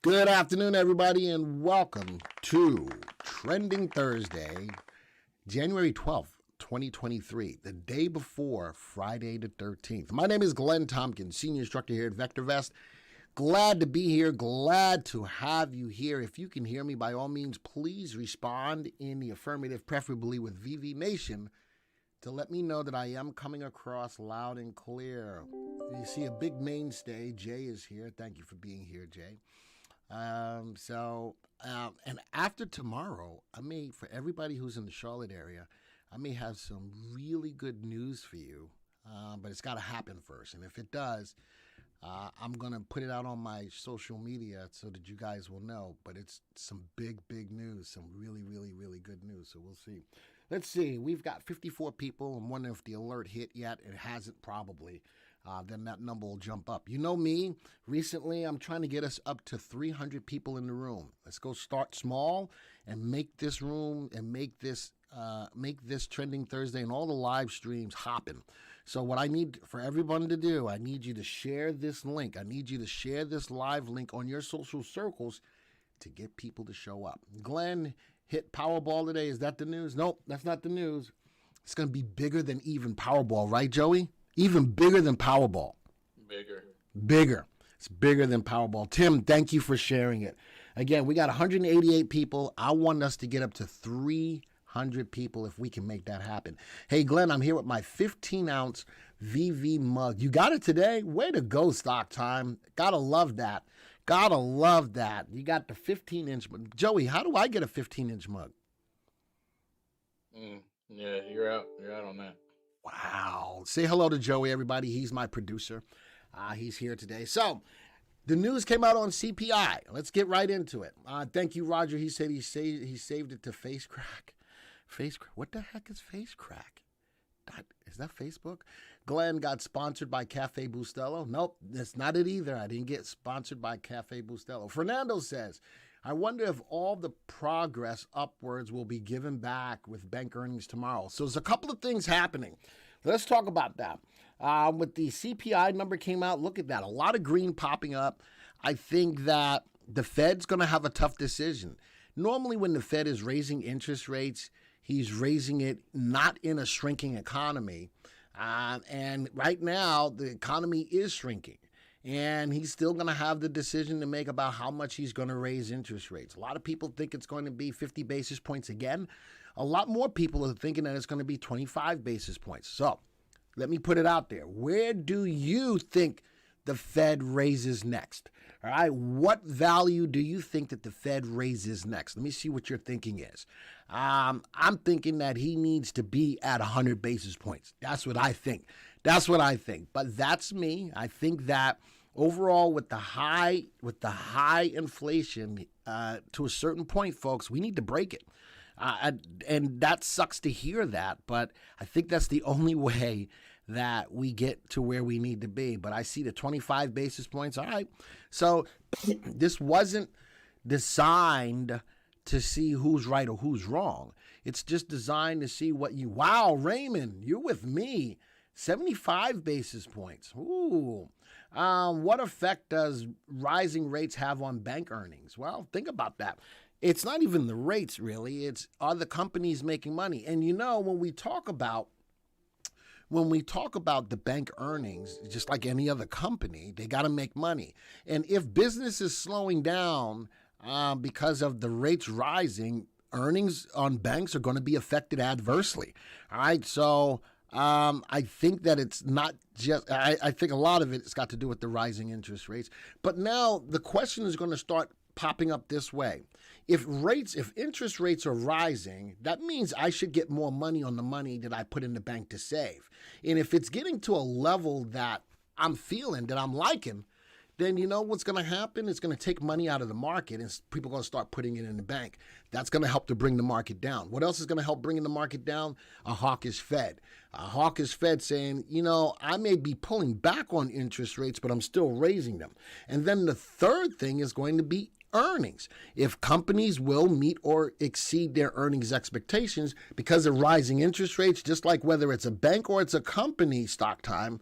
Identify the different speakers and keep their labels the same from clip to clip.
Speaker 1: Good afternoon, everybody, and welcome to Trending Thursday, January 12th, 2023, the day before Friday the 13th. My name is Glenn Tompkins, Senior Instructor here at VectorVest. Glad to be here. Glad to have you here. If you can hear me, by all means, please respond in the affirmative, preferably with VV Nation, to let me know that I am coming across loud and clear. You see a big mainstay. Jay is here. Thank you for being here, Jay. And after tomorrow, for everybody who's in the Charlotte area, I may have some really good news for you, but it's got to happen first. And if it does, I'm going to put it out on my social media so that you guys will know. But it's some big news, some really good news. So we'll see. Let's see. We've got 54 people. I'm wondering if the alert hit yet. It hasn't probably. Then that number will jump up. You know me, recently I'm trying to get us up to 300 people in the room. Let's go start small and make this room and make this Trending Thursday and all the live streams hopping. So what I need for everyone to do, I need you to share this link. I need you to share this live link on your social circles to get people to show up. Glenn hit Powerball today. Is that the news? Nope, that's not the news. It's going to be bigger than even Powerball, right, Joey? Even bigger than Powerball. Bigger. It's bigger than Powerball. Tim, thank you for sharing it. Again, we got 188 people. I want us to get up to 300 people if we can make that happen. Hey, Glenn, I'm here with my 15-ounce VV mug. You got it today? Way to go, Stock Time. Gotta love that. Gotta love that. You got the 15-inch mug. Joey, how do I get a 15-inch mug?
Speaker 2: Yeah, you're out on that.
Speaker 1: Wow. Say hello to Joey, everybody. He's my producer. He's here today. So the news came out on CPI. Let's get right into it. Thank you, Roger. He said he saved it to Face Crack. What the heck is Face Crack? Is that Facebook? Glenn got sponsored by Cafe Bustelo. Nope, that's not it either. I didn't get sponsored by Cafe Bustelo. Fernando says, I wonder if all the progress upwards will be given back with bank earnings tomorrow. So there's a couple of things happening. Let's talk about that. With the CPI number came out, look at that. A lot of green popping up. I think that the Fed's going to have a tough decision. Normally when the Fed is raising interest rates, he's raising it not in a shrinking economy. And right now, the economy is shrinking. And he's still going to have the decision to make about how much he's going to raise interest rates. A lot of people think it's going to be 50 basis points again. A lot more people are thinking that it's going to be 25 basis points. So let me put it out there. Where do you think the Fed raises next? All right. What value do you think that the Fed raises next? Let me see what your thinking is. I'm thinking that he needs to be at 100 basis points. That's what I think. But that's me. I think that overall with the high inflation, to a certain point, folks, we need to break it. And that sucks to hear that, but I think that's the only way that we get to where we need to be. But I see the 25 basis points. All right. So this wasn't designed to see who's right or who's wrong. It's just designed to see wow, Raymond, you're with me. 75 basis points. Ooh. What effect does rising rates have on bank earnings? Well, think about that. It's not even the rates, really. It's are the companies making money? And when we talk about the bank earnings, just like any other company, they got to make money. And if business is slowing down because of the rates rising, earnings on banks are going to be affected adversely. All right. So I think that it's not just, I think a lot of it has got to do with the rising interest rates. But now the question is going to start popping up this way. If interest rates are rising, that means I should get more money on the money that I put in the bank to save. And if it's getting to a level that I'm feeling, that I'm liking, then you know what's going to happen? It's going to take money out of the market and people are going to start putting it in the bank. That's going to help to bring the market down. What else is going to help bringing the market down? A hawkish Fed. A hawkish Fed saying, I may be pulling back on interest rates, but I'm still raising them. And then the third thing is going to be earnings. If companies will meet or exceed their earnings expectations because of rising interest rates, just like whether it's a bank or it's a company, Stock Time,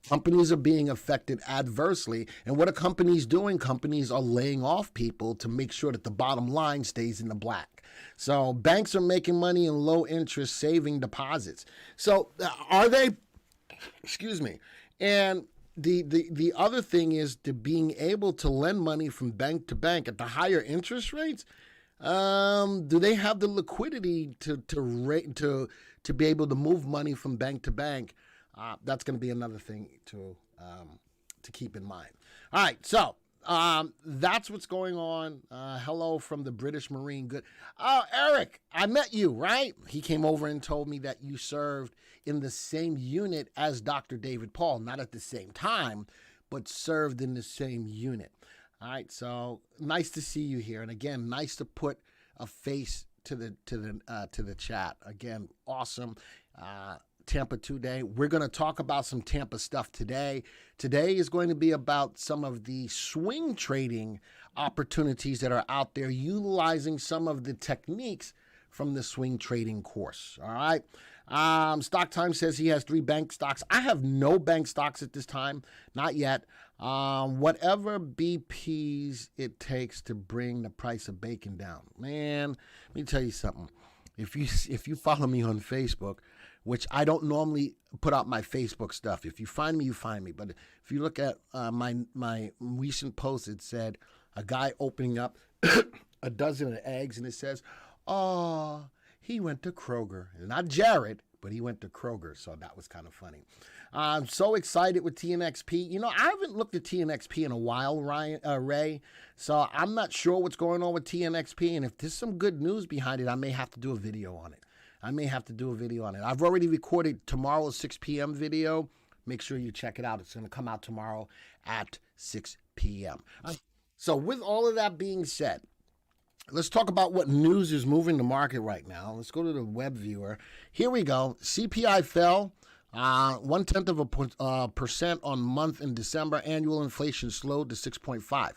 Speaker 1: Companies are being affected adversely. And what are companies doing? Companies are laying off people to make sure that the bottom line stays in the black. So banks are making money in low interest saving deposits. So are they? Excuse me. And the other thing is to being able to lend money from bank to bank at the higher interest rates. Do they have the liquidity to be able to move money from bank to bank? That's going to be another thing to keep in mind. All right, so that's what's going on. Hello from the British Marine. Good. Oh, Eric, I met you, right? He came over and told me that you served in the same unit as Dr. David Paul, not at the same time, but served in the same unit. All right, so nice to see you here, and again, nice to put a face to the chat. Again, awesome. Tampa today. We're going to talk about some Tampa stuff today. Today is going to be about some of the swing trading opportunities that are out there, utilizing some of the techniques from the swing trading course. All right. Stock Time says he has 3 bank stocks. I have no bank stocks at this time, not yet. Whatever BPs it takes to bring the price of bacon down. Man, let me tell you something. If you follow me on Facebook, which I don't normally put out my Facebook stuff. If you find me, you find me. But if you look at my recent post, it said a guy opening up a dozen of eggs, and it says, "Oh, he went to Kroger." Not Jared, but he went to Kroger. So that was kind of funny. I'm so excited with TNXP. You know, I haven't looked at TNXP in a while, Ray. So I'm not sure what's going on with TNXP. And if there's some good news behind it, I may have to do a video on it. I've already recorded tomorrow's 6 p.m. video. Make sure you check it out. It's going to come out tomorrow at 6 p.m. So with all of that being said, let's talk about what news is moving the market right now. Let's go to the web viewer. Here we go. CPI fell 0.1% on month in December. Annual inflation slowed to 6.5.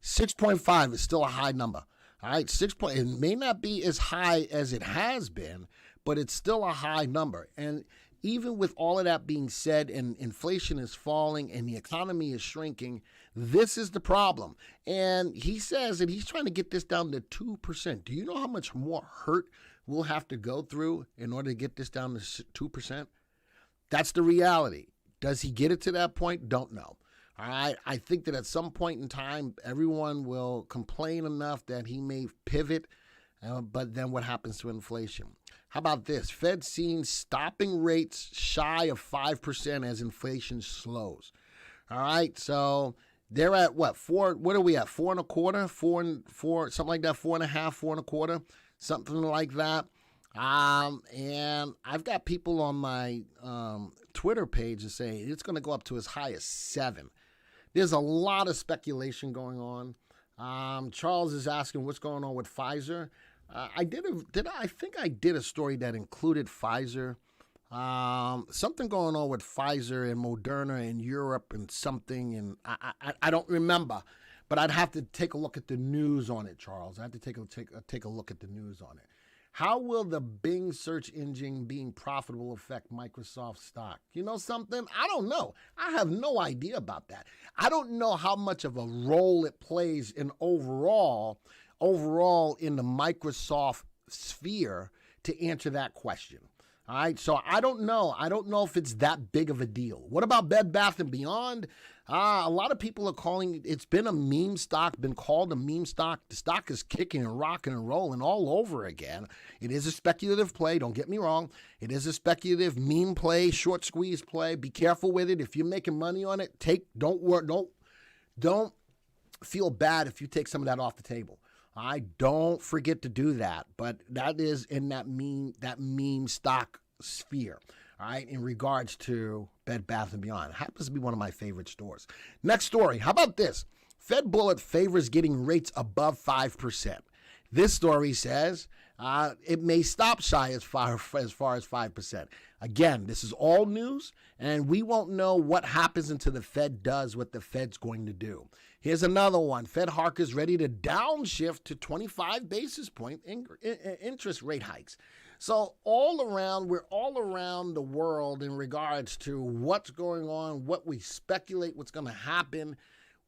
Speaker 1: 6.5 is still a high number. All right, it may not be as high as it has been, but it's still a high number. And even with all of that being said, and inflation is falling and the economy is shrinking, this is the problem. And he says that he's trying to get this down to 2%. Do you know how much more hurt we'll have to go through in order to get this down to 2%? That's the reality. Does he get it to that point? Don't know. All right. I think that at some point in time, everyone will complain enough that he may pivot. But then what happens to inflation? How about this? Fed seen stopping rates shy of 5% as inflation slows. All right. So they're at what? What are we at? 4.25, 4, something like that. 4.5, 4.25, something like that. And I've got people on my Twitter page that say it's going to go up to as high as 7. There's a lot of speculation going on. Charles is asking what's going on with Pfizer. I think I did a story that included Pfizer. Something going on with Pfizer and Moderna in Europe and something, and I don't remember. But I'd have to take a look at the news on it, Charles. I have to take a look at the news on it. How will the Bing search engine being profitable affect Microsoft stock? You know something? I don't know. I have no idea about that. I don't know how much of a role it plays in overall in the Microsoft sphere to answer that question. All right, so I don't know. I don't know if it's that big of a deal. What about Bed Bath & Beyond? A lot of people are calling it's been a meme stock, been called a meme stock. The stock is kicking and rocking and rolling all over again. It is a speculative play, don't get me wrong. It is a speculative meme play, short squeeze play. Be careful with it. If you're making money on it, don't feel bad if you take some of that off the table. I don't forget to do that, but that is in that meme stock sphere, all right, in regards to Bed Bath & Beyond. It happens to be one of my favorite stores. Next story, how about this? Fed bullet favors getting rates above 5%. This story says it may stop shy as far as 5%. Again, this is all news, and we won't know what happens until the Fed does what the Fed's going to do. Here's another one. Fed hawkers ready to downshift to 25 basis point interest rate hikes. So we're all around the world in regards to what's going on, what we speculate what's going to happen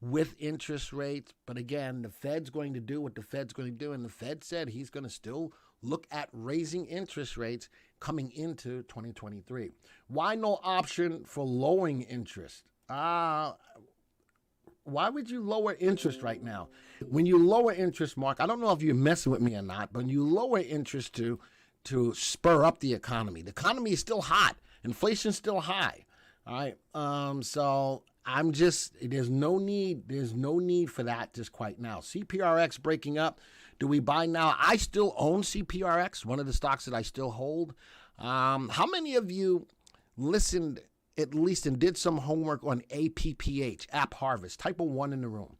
Speaker 1: with interest rates. But again, the Fed's going to do what the Fed's going to do. And the Fed said he's going to still look at raising interest rates coming into 2023. Why no option for lowering interest? Why would you lower interest right now? When you lower interest, Mark, I don't know if you're messing with me or not, but when you lower interest to spur up the economy. The economy is still hot. Inflation's still high. All right. So there's no need for that just quite now. CPRX breaking up. Do we buy now? I still own CPRX, one of the stocks that I still hold. How many of you listened at least and did some homework on APPH, App Harvest, type of 1 in the room?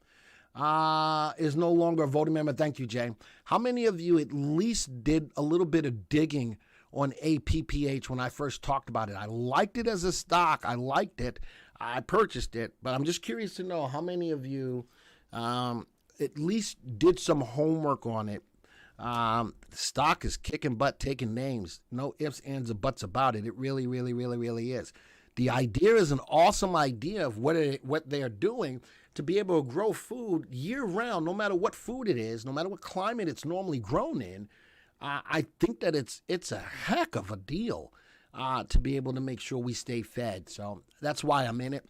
Speaker 1: Is no longer a voting member. Thank you, Jay. How many of you at least did a little bit of digging on APPH when I first talked about it? I liked it as a stock. I liked it. I purchased it. But I'm just curious to know how many of you at least did some homework on it. The stock is kicking butt, taking names. No ifs, ands, or buts about it. It really, really, really, really is. The idea is an awesome idea of what they are doing to be able to grow food year-round, no matter what food it is, no matter what climate it's normally grown in. I think that it's a heck of a deal to be able to make sure we stay fed. So that's why I'm in it.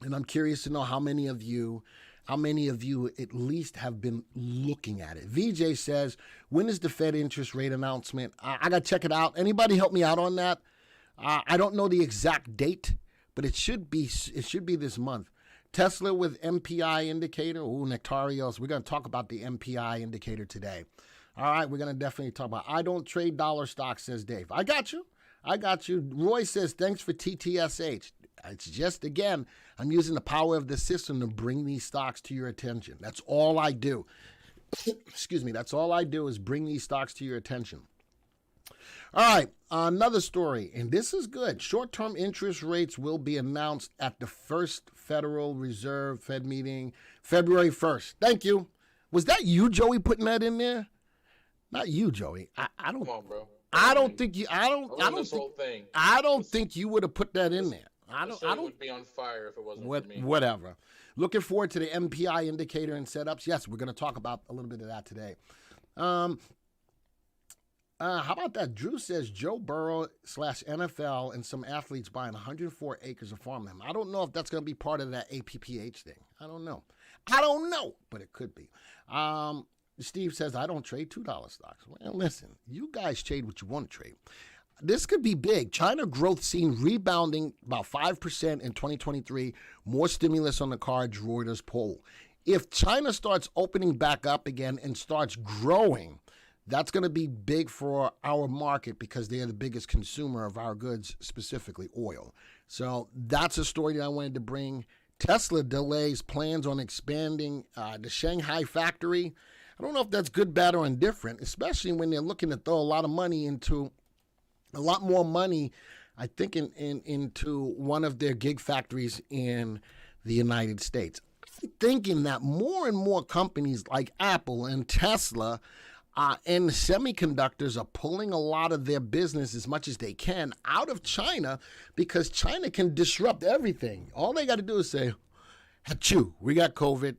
Speaker 1: And I'm curious to know how many of you at least have been looking at it. VJ says, when is the Fed interest rate announcement? I got to check it out. Anybody help me out on that? I don't know the exact date, but it should be this month. Tesla with MPI indicator. Ooh, Nectarios. We're going to talk about the MPI indicator today. All right, we're going to definitely talk about I don't trade dollar stocks, says Dave. I got you. Roy says, thanks for TTSH. It's just, again, I'm using the power of the system to bring these stocks to your attention. That's all I do. Excuse me. That's all I do is bring these stocks to your attention. All right, another story, and this is good. Short-term interest rates will be announced at the first Federal Reserve Fed meeting, February 1st. Thank you. Was that you, Joey, putting that in there? Not you, Joey. I don't.
Speaker 2: Come on, bro.
Speaker 1: I don't think you. I don't think you would have put that in there. I don't.
Speaker 2: Would be on fire if it wasn't for me.
Speaker 1: Whatever. Looking forward to the MPI indicator and setups. Yes, we're going to talk about a little bit of that today. How about that? Drew says Joe Burrow / NFL and some athletes buying 104 acres of farmland. I don't know if that's going to be part of that APPH thing. I don't know, but it could be. Steve says, I don't trade $2 stocks. Well, listen, you guys trade what you want to trade. This could be big. China growth seen rebounding about 5% in 2023. More stimulus on the cards, Reuters poll. If China starts opening back up again and starts growing, that's going to be big for our market because they are the biggest consumer of our goods, specifically oil. So that's a story that I wanted to bring. Tesla delays plans on expanding the Shanghai factory. I don't know if that's good, bad, or indifferent, especially when they're looking to throw a lot more money, I think, into one of their gig factories in the United States. I'm thinking that more and more companies like Apple and Tesla and semiconductors are pulling a lot of their business as much as they can out of China because China can disrupt everything. All they got to do is say, achoo, we got COVID,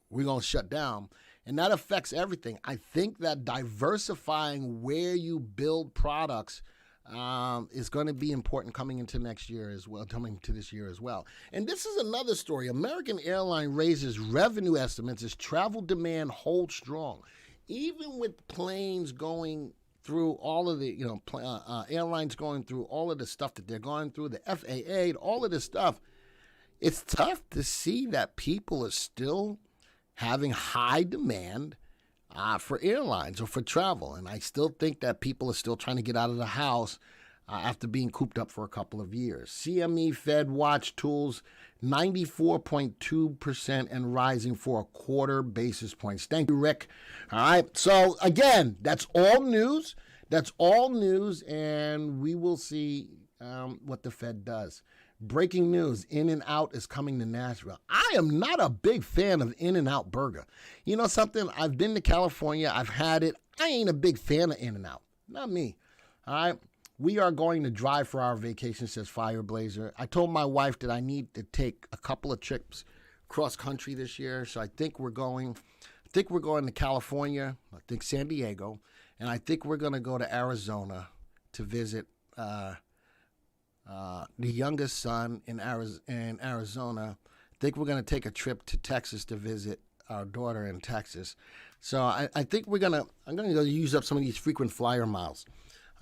Speaker 1: we're going to shut down. And that affects everything. I think that diversifying where you build products is going to be important coming into next year as well, coming to this year as well. And this is another story. American Airlines raises revenue estimates as travel demand holds strong. Even with planes going through all of the, airlines going through all of the stuff that they're going through, the FAA, all of this stuff, it's tough to see that people are still having high demand for airlines or for travel. And I still think that people are still trying to get out of the house after being cooped up for a couple of years. CME Fed Watch Tools, 94.2% and rising for a quarter basis points. Thank you, Rick. All right. So, again, that's all news. And we will see what the Fed does. Breaking news, In-N-Out is coming to Nashville. I am not a big fan of In-N-Out Burger. You know something? I've been to California. I've had it. I ain't a big fan of In-N-Out. Not me. All right. We are going to drive for our vacation, says Fireblazer. I told my wife that I need to take a couple of trips cross country this year. So I think we're going to California, I think San Diego, and I think we're going to go to Arizona to visit the youngest son in Arizona. I think we're going to take a trip to Texas to visit our daughter in Texas. So I think I'm going to go use up some of these frequent flyer miles.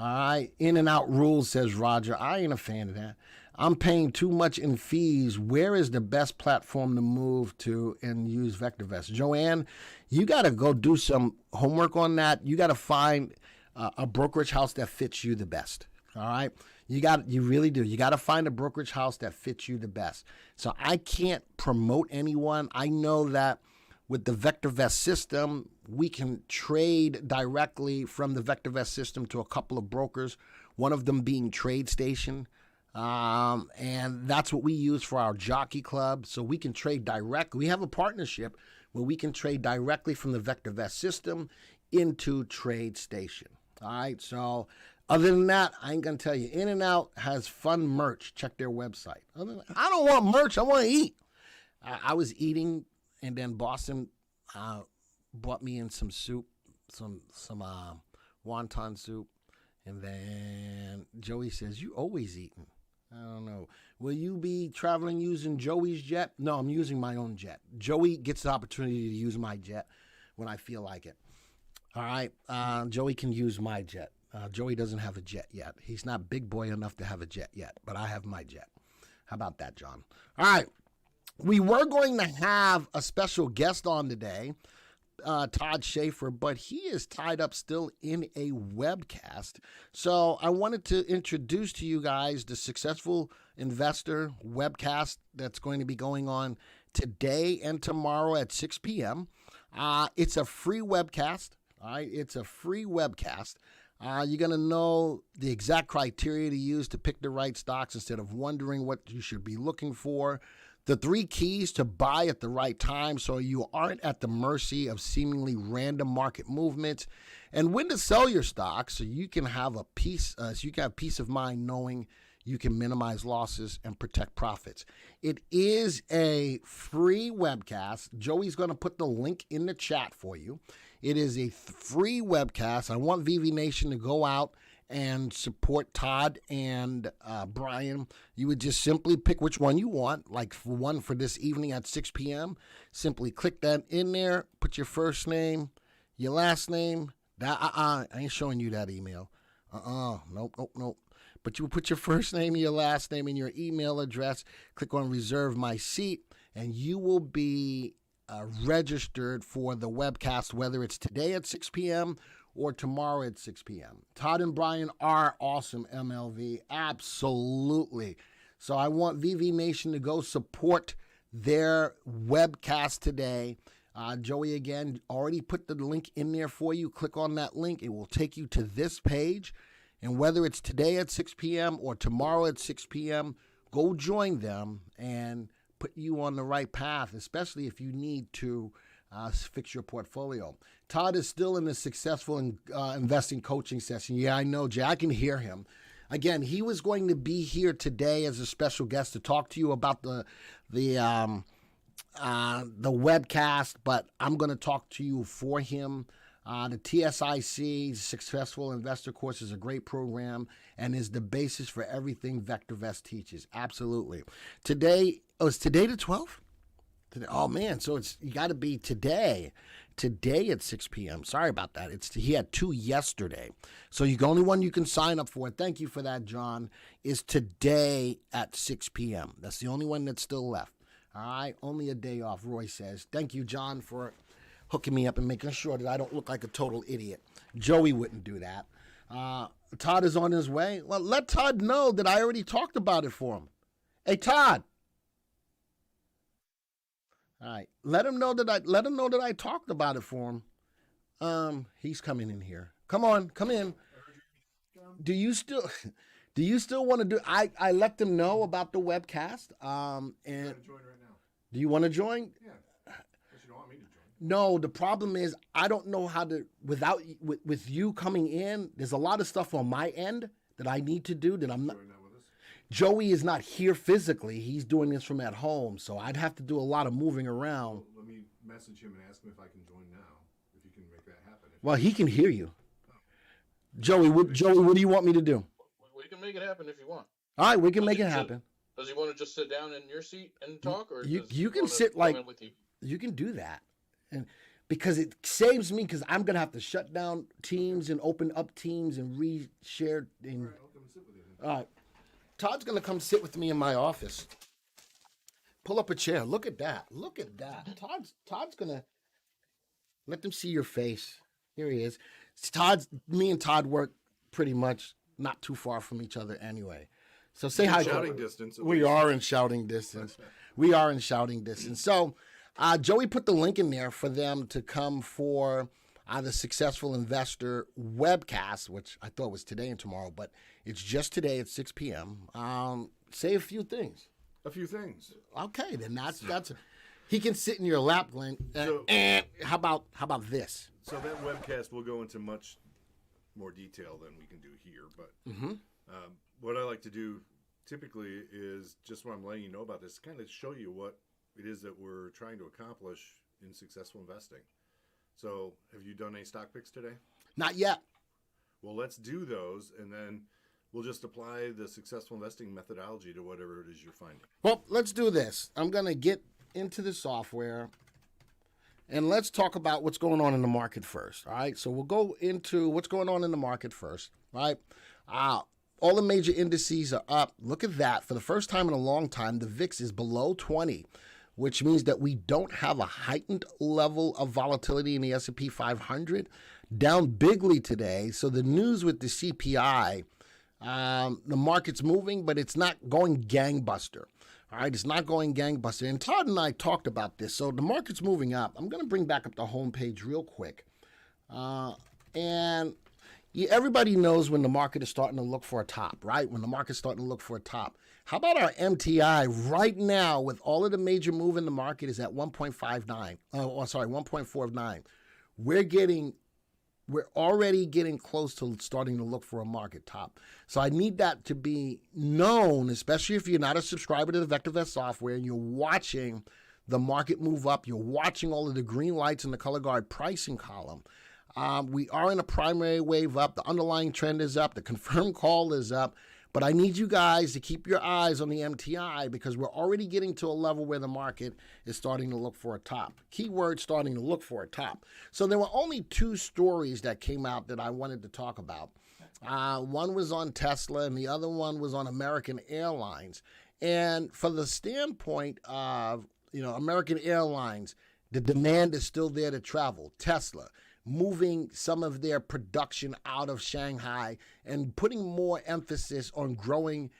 Speaker 1: All right. In and out rules, says Roger. I ain't a fan of that. I'm paying too much in fees. Where is the best platform to move to and use VectorVest? Joanne, you got to go do some homework on that. You got to find a brokerage house that fits you the best. All right. You really do. You got to find a brokerage house that fits you the best. So I can't promote anyone. I know that with the VectorVest system, we can trade directly from the VectorVest system to a couple of brokers, one of them being TradeStation. And that's what we use for our jockey club. So we can trade directly. We have a partnership where we can trade directly from the VectorVest system into TradeStation. All right. So other than that, I ain't going to tell you. In and Out has fun merch. Check their website. I don't want merch. I want to eat. I was eating, and then Boston brought me in some soup, some wonton soup. And then Joey says, you always eating. I don't know. Will you be traveling using Joey's jet? No, I'm using my own jet. Joey gets the opportunity to use my jet when I feel like it. All right. Joey can use my jet. Joey doesn't have a jet yet. He's not big boy enough to have a jet yet, but I have my jet. How about that, John? All right. We were going to have a special guest on today, Todd Schaefer, but he is tied up still in a webcast. So I wanted to introduce to you guys the Successful Investor webcast that's going to be going on today and tomorrow at 6 p.m. It's a free webcast. All right, it's a free webcast. You're going to know the exact criteria to use to pick the right stocks instead of wondering what you should be looking for. The 3 keys to buy at the right time so you aren't at the mercy of seemingly random market movements, and when to sell your stocks so you can have peace of mind knowing you can minimize losses and protect profits. It is a free webcast. Joey's going to put the link in the chat for you. It is a free webcast. I want VV Nation to go out and support Todd and Brian. You would just simply pick which one you want, like one for this evening at 6 p.m. Simply click that in there, put your first name, your last name. I ain't showing you that email. Nope. But you put your first name, your last name, and your email address. Click on Reserve My Seat, and you will be registered for the webcast, whether it's today at 6 p.m. or tomorrow at 6 p.m. Todd and Brian are awesome, MLV. Absolutely. So I want VV Nation to go support their webcast today. Joey, again, already put the link in there for you. Click on that link. It will take you to this page. And whether it's today at 6 p.m. or tomorrow at 6 p.m., go join them and put you on the right path, especially if you need to fix your portfolio. Todd is still in the Successful Investing coaching session. Yeah, I know, Jay. I can hear him. Again, he was going to be here today as a special guest to talk to you about the webcast, but I'm going to talk to you for him. The TSIC, Successful Investor Course, is a great program and is the basis for everything VectorVest teaches. Absolutely. Today, is today the 12th? Oh, man, so you got to be today at 6 p.m. Sorry about that. He had 2 yesterday. So the only one you can sign up for, thank you for that, John, is today at 6 p.m. That's the only one that's still left. All right, only a day off, Roy says. Thank you, John, for hooking me up and making sure that I don't look like a total idiot. Joey wouldn't do that. Todd is on his way. Well, let Todd know that I already talked about it for him. Hey, Todd. All right. Let him know that I talked about it for him. He's coming in here. Come on, come in. Do you still want to do I let them know about the webcast. And
Speaker 3: join right now.
Speaker 1: Do you want to join?
Speaker 3: Yeah. Unless you don't want me to join.
Speaker 1: No, the problem is I don't know how to, with you coming in, there's a lot of stuff on my end that I need to do that I'm not. Joey is not here physically. He's doing this from at home, so I'd have to do a lot of moving around.
Speaker 3: Well, let me message him and ask him if I can join now, if you can make that happen.
Speaker 1: Well, he can hear you. Joey, what do you want me to do?
Speaker 2: We can make it happen if you want.
Speaker 1: All right, we can make it happen.
Speaker 2: Does he want to just sit down in your seat and talk, or
Speaker 1: you can sit like with you? You can do that, and because it saves me, because I'm gonna have to shut down Teams and open up Teams and re-share. And,
Speaker 3: all right, I'll come and sit with you then.
Speaker 1: All right, Todd's gonna come sit with me in my office. Pull up a chair. Look at that. Look at that. Todd's gonna let them see your face. Here he is. Me and Todd work pretty much not too far from each other anyway. So say hi.
Speaker 3: Shouting distance.
Speaker 1: We are in shouting distance. We are in shouting distance. So Joey put the link in there for them to come for the Successful Investor webcast, which I thought was today and tomorrow, but it's just today at 6 p.m. Say a few things.
Speaker 3: A few things.
Speaker 1: Okay, then that's he can sit in your lap, Glenn. How about this?
Speaker 3: So that webcast will go into much more detail than we can do here, but what I like to do typically is just when I'm letting you know about this, kind of show you what it is that we're trying to accomplish in successful investing. So have you done any stock picks today?
Speaker 1: Not yet.
Speaker 3: Well, let's do those, and then we'll just apply the successful investing methodology to whatever it is you're finding.
Speaker 1: Well, let's do this. I'm going to get into the software, and let's talk about what's going on in the market first. All right. So we'll go into what's going on in the market first. Right. All the major indices are up. Look at that. For the first time in a long time, the VIX is below 20, which means that we don't have a heightened level of volatility in the S&P 500. Down bigly today. So the news with the CPI, the market's moving, but it's not going gangbuster. All right, it's not going gangbuster. And Todd and I talked about this. So the market's moving up. I'm going to bring back up the homepage real quick. Everybody knows when the market is starting to look for a top, right? When the market's starting to look for a top. How about our MTI right now with all of the major move in the market is at 1.59. 1.49. We're already getting close to starting to look for a market top. So I need that to be known, especially if you're not a subscriber to the VectorVest software and you're watching the market move up. You're watching all of the green lights in the color guard pricing column. We are in a primary wave up. The underlying trend is up. The confirmed call is up. But I need you guys to keep your eyes on the MTI because we're already getting to a level where the market is starting to look for a top. Keyword, starting to look for a top. So there were only two stories that came out that I wanted to talk about. One was on Tesla and the other one was on American Airlines. And for the standpoint of, American Airlines, the demand is still there to travel. Tesla, moving some of their production out of Shanghai and putting more emphasis on growing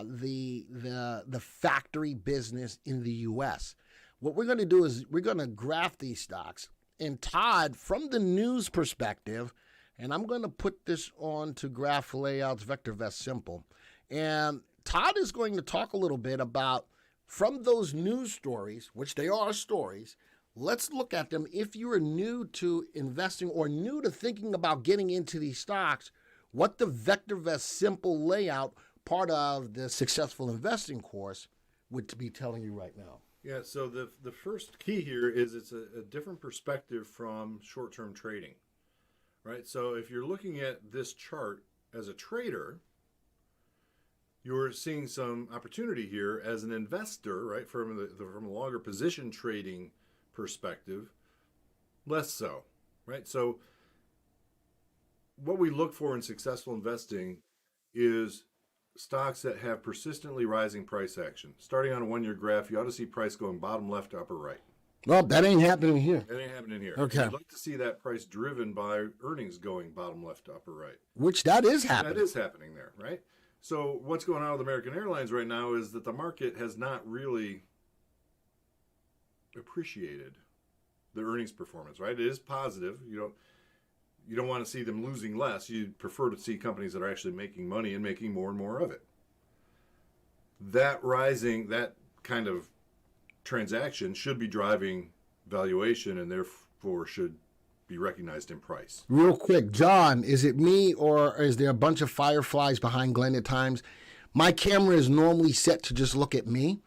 Speaker 1: the factory business in the U.S. What we're going to do is we're going to graph these stocks. And Todd, from the news perspective, and I'm going to put this on to Graph Layouts VectorVest Simple. And Todd is going to talk a little bit about, from those news stories, which they are stories, let's look at them. If you are new to investing or new to thinking about getting into these stocks, what the VectorVest Simple Layout, part of the Successful Investing course, would be telling you right now.
Speaker 3: Yeah, so the first key here is it's a different perspective from short-term trading, right? So if you're looking at this chart as a trader, you're seeing some opportunity here as an investor, right? From a longer position trading perspective, less so, right? So what we look for in successful investing is stocks that have persistently rising price action. Starting on a one-year graph, you ought to see price going bottom left to upper right.
Speaker 1: Well, that ain't happening here.
Speaker 3: That ain't happening here.
Speaker 1: Okay.
Speaker 3: You'd like to see that price driven by earnings going bottom left to upper right.
Speaker 1: Which that is happening.
Speaker 3: That is happening there, right? So what's going on with American Airlines right now is that the market has not really appreciated the earnings performance, right? It is positive. You don't want to see them losing less. You prefer to see companies that are actually making money and making more and more of it. That kind of transaction should be driving valuation and therefore should be recognized in price.
Speaker 1: Real quick, John, is it me or is there a bunch of fireflies behind Glenn at times? My camera is normally set to just look at me,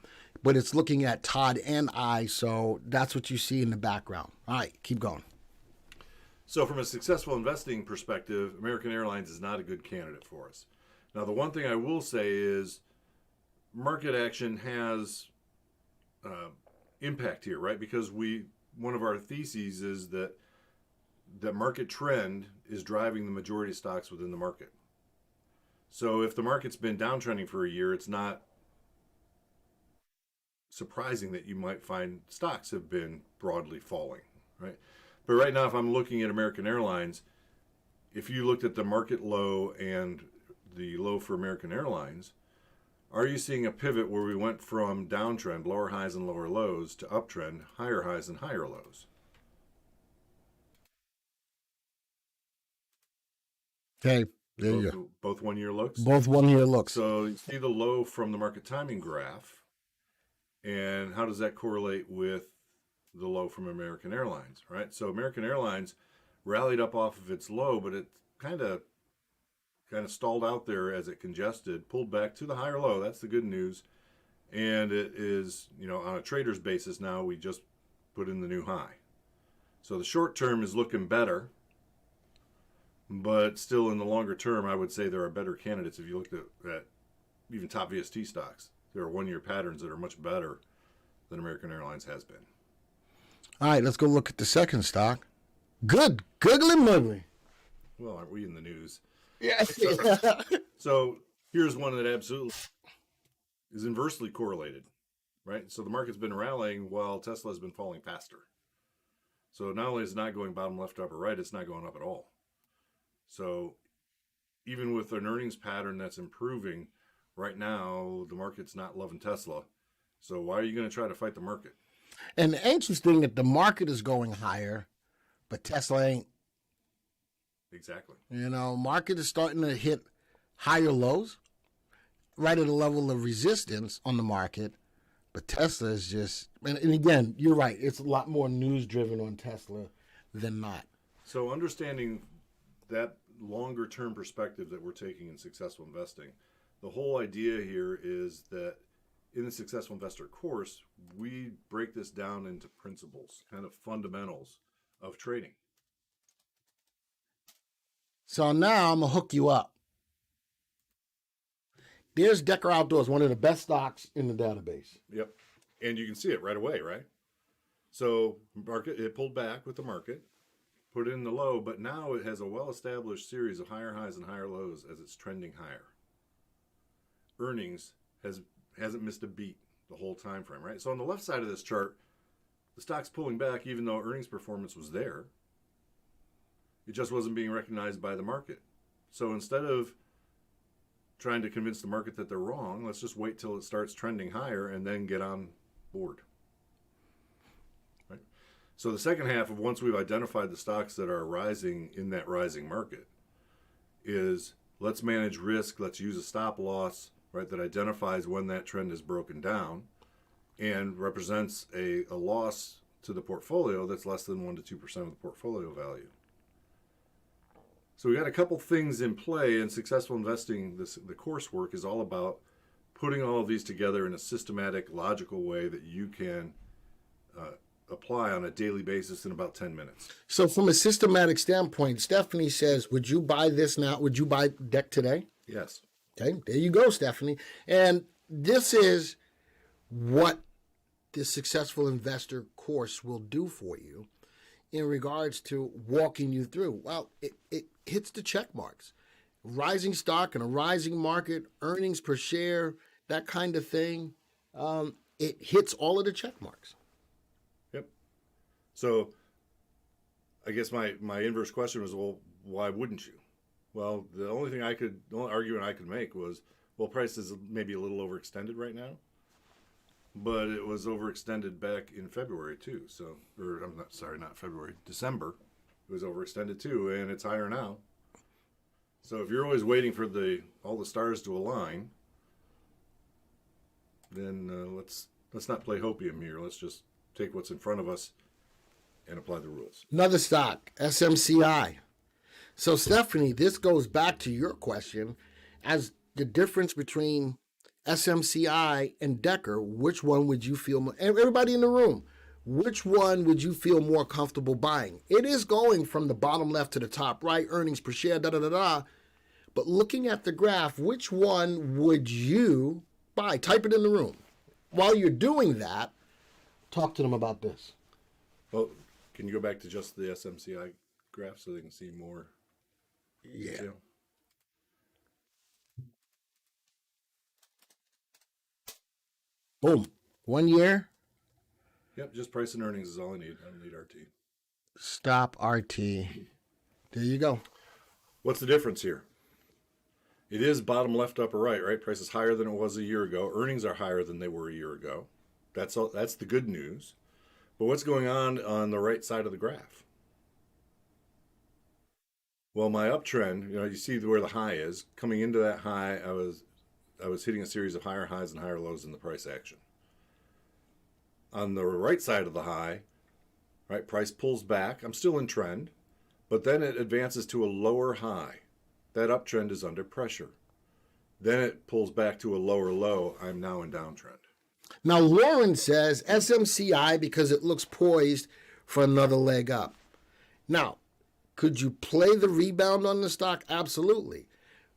Speaker 1: but it's looking at Todd and I, so that's what you see in the background. All right, keep going.
Speaker 3: So from a successful investing perspective, American Airlines is not a good candidate for us. Now, the one thing I will say is market action has impact here, right? Because one of our theses is that market trend is driving the majority of stocks within the market. So if the market's been downtrending for a year, it's not surprising that you might find stocks have been broadly falling, right? But right now, if I'm looking at American Airlines, if you looked at the market low and the low for American Airlines, are you seeing a pivot where we went from downtrend, lower highs and lower lows, to uptrend, higher highs and higher lows?
Speaker 1: Okay, there you go.
Speaker 3: Both 1 year looks?
Speaker 1: Both 1 year looks.
Speaker 3: So you see the low from the market timing graph, and how does that correlate with the low from American Airlines, right? So American Airlines rallied up off of its low, but it kind of stalled out there as it congested, pulled back to the higher low. That's the good news. And it is, on a trader's basis now, we just put in the new high. So the short term is looking better, but still in the longer term, I would say there are better candidates. If you looked at even top VST stocks, there are 1 year patterns that are much better than American Airlines has been.
Speaker 1: All right, let's go look at the second stock. Good, googly muggly.
Speaker 3: Well, aren't we in the news?
Speaker 1: Yeah.
Speaker 3: So here's one that absolutely is inversely correlated, right? So the market's been rallying while Tesla has been falling faster. So not only is it not going bottom left, upper right, it's not going up at all. So even with an earnings pattern that's improving, right now the market's not loving Tesla. So why are you going to try to fight the market?
Speaker 1: And interesting that the market is going higher, but Tesla ain't.
Speaker 3: Exactly.
Speaker 1: Market is starting to hit higher lows, right at a level of resistance on the market. But Tesla is just, and again, you're right. It's a lot more news driven on Tesla than not.
Speaker 3: So understanding that longer term perspective that we're taking in successful investing, the whole idea here is that in the Successful Investor course, we break this down into principles, kind of fundamentals of trading.
Speaker 1: So now I'm going to hook you up. There's Decker Outdoors, one of the best stocks in the database.
Speaker 3: Yep. And you can see it right away, right? So it pulled back with the market, put it in the low, but now it has a well-established series of higher highs and higher lows as it's trending higher. Earnings hasn't missed a beat the whole time frame, right? So on the left side of this chart, the stock's pulling back even though earnings performance was there. It just wasn't being recognized by the market. So instead of trying to convince the market that they're wrong, let's just wait till it starts trending higher and then get on board. Right? So the second half of once we've identified the stocks that are rising in that rising market is let's manage risk, let's use a stop loss, right, that identifies when that trend is broken down and represents a loss to the portfolio that's less than 1% to 2% of the portfolio value. So we got a couple things in play, and successful investing, the coursework is all about putting all of these together in a systematic, logical way that you can apply on a daily basis in about 10 minutes.
Speaker 1: So from a systematic standpoint, Stephanie says, would you buy this now? Would you buy Deck today?
Speaker 3: Yes.
Speaker 1: Okay, there you go, Stephanie. And this is what the Successful Investor course will do for you in regards to walking you through. Well, it hits the check marks. Rising stock and a rising market, earnings per share, that kind of thing. It hits all of the check marks.
Speaker 3: Yep. So I guess my inverse question was, well, why wouldn't you? Well, the only argument I could make was, well, price is maybe a little overextended right now, but it was overextended back in February too. So, not February, December, it was overextended too, and it's higher now. So if you're always waiting for all the stars to align, then let's not play hopium here. Let's just take what's in front of us and apply the rules.
Speaker 1: Another stock, SMCI. So, Stephanie, this goes back to your question as the difference between SMCI and Decker. Which one would you feel more, everybody in the room, which one would you feel more comfortable buying? It is going from the bottom left to the top right, earnings per share, da da da da. But looking at the graph, which one would you buy? Type it in the room. While you're doing that, talk to them about this.
Speaker 3: Well, can you go back to just the SMCI graph so they can see more detail?
Speaker 1: Boom. 1 year.
Speaker 3: Yep, just price and earnings is all I need. I don't need RT.
Speaker 1: Stop RT. There you go.
Speaker 3: What's the difference here? It is bottom left, upper right, right? Price is higher than it was a year ago. Earnings are higher than they were a year ago. That's all. That's the good news. But what's going on the right side of the graph? Well, my uptrend, you see where the high is. Coming into that high, I was hitting a series of higher highs and higher lows in the price action. On the right side of the high, right, price pulls back. I'm still in trend, but then it advances to a lower high. That uptrend is under pressure. Then it pulls back to a lower low. I'm now in downtrend.
Speaker 1: Now, Lauren says SMCI because it looks poised for another leg up. Now, could you play the rebound on the stock? Absolutely.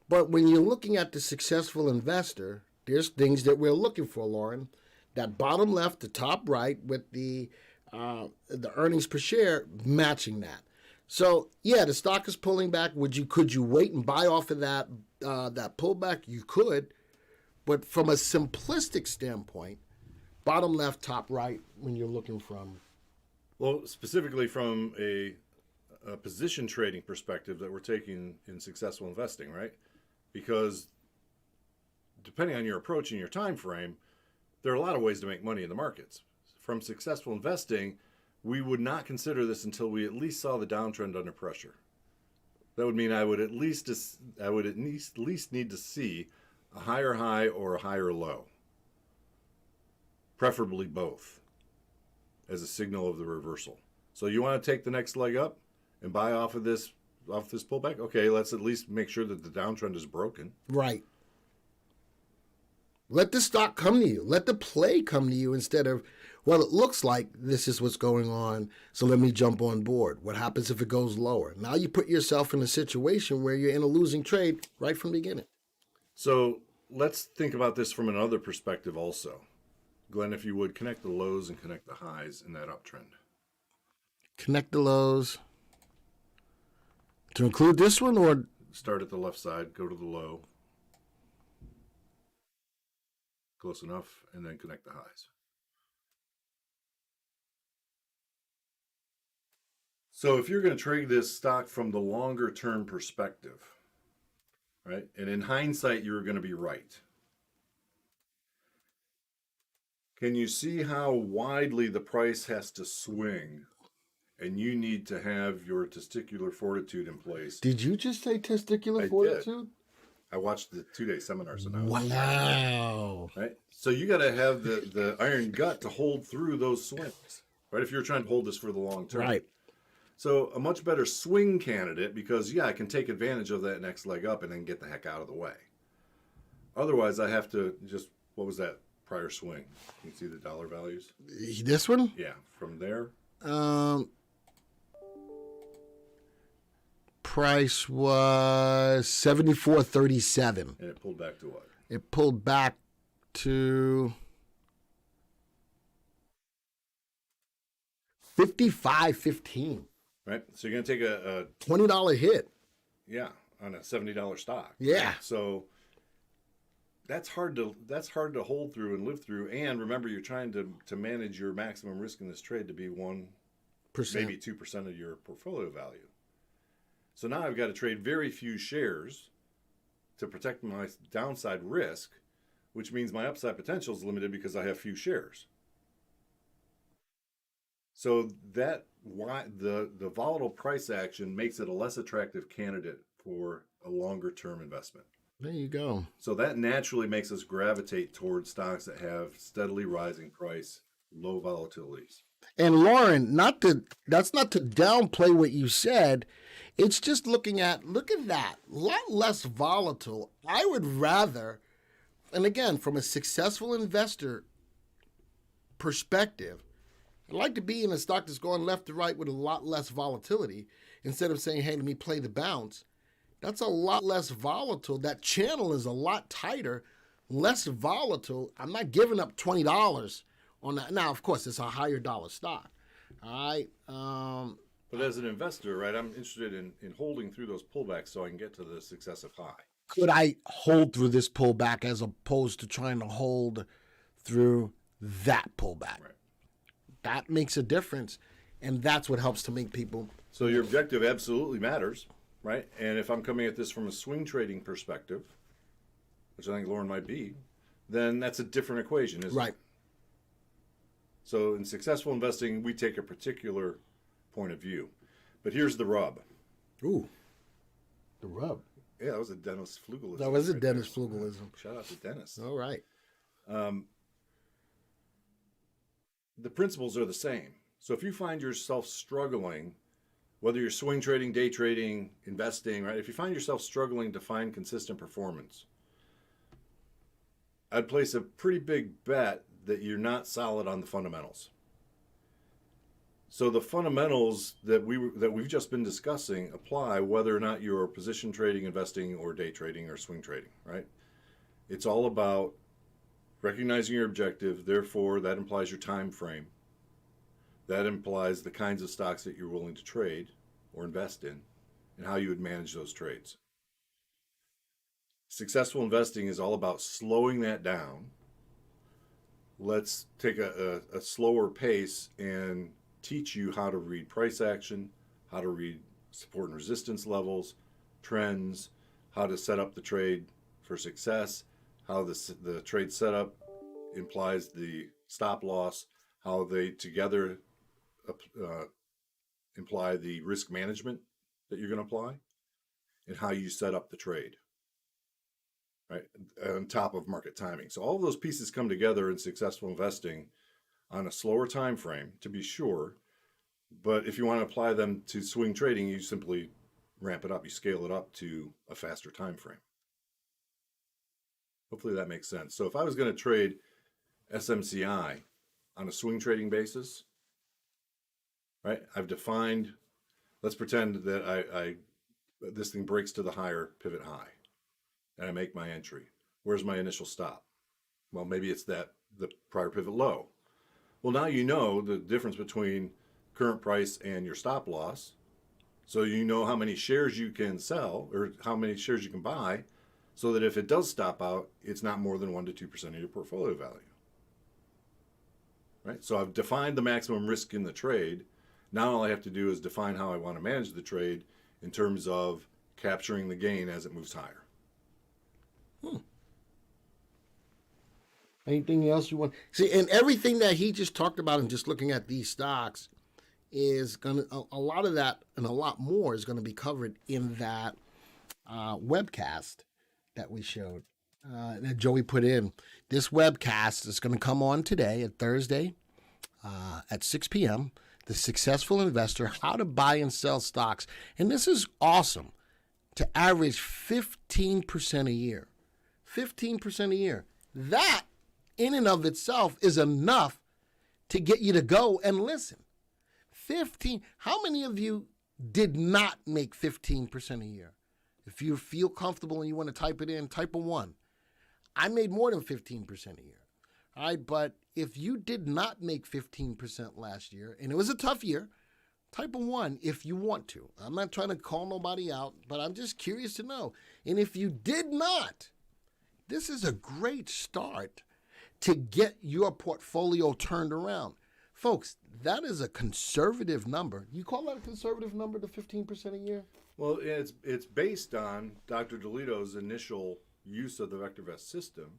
Speaker 1: But when you're looking at the successful investor, there's things that we're looking for, Lauren. That bottom left, the top right, with the earnings per share matching that. So yeah, the stock is pulling back. Could you wait and buy off of that pullback? You could, but from a simplistic standpoint, bottom left, top right, when you're looking from.
Speaker 3: Well, specifically from a position trading perspective that we're taking in successful investing, right? Because depending on your approach and your time frame, there are a lot of ways to make money in the markets. From successful investing, we would not consider this until we at least saw the downtrend under pressure. That would mean I would at least need to see a higher high or a higher low, preferably both, as a signal of the reversal. So you want to take the next leg up and buy off this pullback? Okay, let's at least make sure that the downtrend is broken.
Speaker 1: Right. Let the stock come to you. Let the play come to you instead of, well, it looks like this is what's going on, so let me jump on board. What happens if it goes lower? Now you put yourself in a situation where you're in a losing trade right from the beginning.
Speaker 3: So let's think about this from another perspective also. Glenn, if you would, connect the lows and connect the highs in that uptrend.
Speaker 1: Connect the lows. To include this one, or?
Speaker 3: Start at the left side, go to the low. Close enough, and then connect the highs. So if you're going to trade this stock from the longer term perspective, right, and in hindsight, you're going to be right. Can you see how widely the price has to swing, and you need to have your testicular fortitude in place?
Speaker 1: Did you just say testicular
Speaker 3: I
Speaker 1: fortitude?
Speaker 3: did. I watched the 2-day seminar, so now.
Speaker 1: Wow.
Speaker 3: Right? So you got to have the iron gut to hold through those swings, right? If you're trying to hold this for the long term.
Speaker 1: Right.
Speaker 3: So a much better swing candidate because, yeah, I can take advantage of that next leg up and then get the heck out of the way. Otherwise, I have to just, what was that prior swing? You can see the dollar values?
Speaker 1: This one?
Speaker 3: Yeah, from there.
Speaker 1: Price was $74.37.
Speaker 3: And it pulled back to what?
Speaker 1: It pulled back to $55.15.
Speaker 3: Right? So you're going to take a
Speaker 1: $20 hit.
Speaker 3: Yeah, on a $70 stock.
Speaker 1: Yeah.
Speaker 3: Right? So that's hard to hold through and live through. And remember, you're trying to manage your maximum risk in this trade to be 1%, maybe 2% of your portfolio value. So now I've got to trade very few shares to protect my downside risk, which means my upside potential is limited because I have few shares. So that the volatile price action makes it a less attractive candidate for a longer term investment.
Speaker 1: There you go.
Speaker 3: So that naturally makes us gravitate towards stocks that have steadily rising price, low volatilities.
Speaker 1: And Lauren, that's not to downplay what you said. It's just look at that, a lot less volatile. I would rather, and again, from a successful investor perspective, I'd like to be in a stock that's going left to right with a lot less volatility instead of saying, hey, let me play the bounce. That's a lot less volatile. That channel is a lot tighter, less volatile. I'm not giving up $20 on that. Now, of course, it's a higher dollar stock. All right.
Speaker 3: But as an investor, right, I'm interested in holding through those pullbacks so I can get to the successive high.
Speaker 1: Could I hold through this pullback as opposed to trying to hold through that pullback?
Speaker 3: Right.
Speaker 1: That makes a difference, and that's what helps to make people.
Speaker 3: So your objective absolutely matters, right? And if I'm coming at this from a swing trading perspective, which I think Lauren might be, then that's a different equation, isn't
Speaker 1: Right.
Speaker 3: it? So in successful investing, we take a particular point of view. But here's the rub.
Speaker 1: Ooh, the rub.
Speaker 3: Yeah, that was a Dennis Flugelism.
Speaker 1: That was a
Speaker 3: right
Speaker 1: Dennis
Speaker 3: there.
Speaker 1: Flugelism.
Speaker 3: Shout out to Dennis.
Speaker 1: All right.
Speaker 3: The principles are the same. So if you find yourself struggling, whether you're swing trading, day trading, investing, right? If you find yourself struggling to find consistent performance, I'd place a pretty big bet that you're not solid on the fundamentals. So the fundamentals that we've just been discussing apply whether or not you're position trading, investing, or day trading or swing trading, right? It's all about recognizing your objective. Therefore, that implies your time frame. That implies the kinds of stocks that you're willing to trade or invest in and how you would manage those trades. Successful investing is all about slowing that down. Let's take a slower pace and teach you how to read price action, how to read support and resistance levels, trends, how to set up the trade for success, how the trade setup implies the stop loss, how they together imply the risk management that you're going to apply, and how you set up the trade, right, on top of market timing. So all of those pieces come together in successful investing on a slower time frame, to be sure. But if you want to apply them to swing trading, you simply ramp it up. You scale it up to a faster time frame. Hopefully that makes sense. So if I was going to trade SMCI on a swing trading basis, right, I've defined, let's pretend that this thing breaks to the higher pivot high and I make my entry. Where's my initial stop? Well, maybe it's the prior pivot low. Well, now you know the difference between current price and your stop loss. So you know how many shares you can sell or how many shares you can buy, so that if it does stop out, it's not more than 1% to 2% of your portfolio value. Right? So I've defined the maximum risk in the trade. Now all I have to do is define how I want to manage the trade in terms of capturing the gain as it moves higher.
Speaker 1: Anything else you want? See, and everything that he just talked about and just looking at these stocks is going to, a lot of that and a lot more is going to be covered in that webcast that we showed, that Joey put in. This webcast is going to come on today at Thursday at 6 p.m. The Successful Investor, How to Buy and Sell Stocks. And this is awesome, to average 15% a year. 15% a year. That in and of itself is enough to get you to go and listen. 15. How many of you did not make 15% a year? If you feel comfortable and you want to type it in, type a 1. I made more than 15% a year. All right, but if you did not make 15% last year, and it was a tough year, type a 1 if you want to. I'm not trying to call nobody out, but I'm just curious to know. And if you did not, this is a great start to get your portfolio turned around. Folks, that is a conservative number. You call that a conservative number, the 15% a year?
Speaker 3: Well, it's based on Dr. DeLito's initial use of the VectorVest system,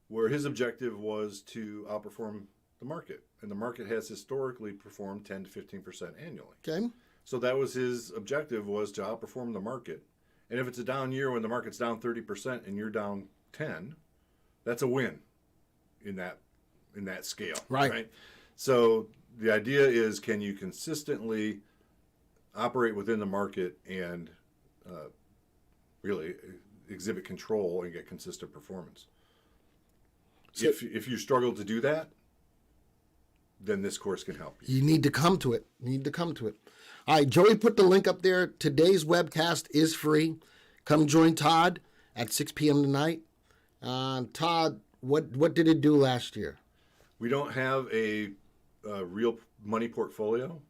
Speaker 3: where his objective was to outperform the market. And the market has historically performed 10 to 15% annually.
Speaker 1: Okay.
Speaker 3: So that was his objective, was to outperform the market. And if it's a down year when the market's down 30% and you're down 10, that's a win in that scale.
Speaker 1: Right.
Speaker 3: So the idea is, can you consistently operate within the market and really exhibit control and get consistent performance?
Speaker 1: So,
Speaker 3: if you struggle to do that, then this course can help you.
Speaker 1: You need to come to it. You need to come to it. All right, Joey put the link up there. Today's webcast is free. Come join Todd at 6 p.m. tonight. Todd, what did it do last year?
Speaker 3: We don't have a real money portfolio,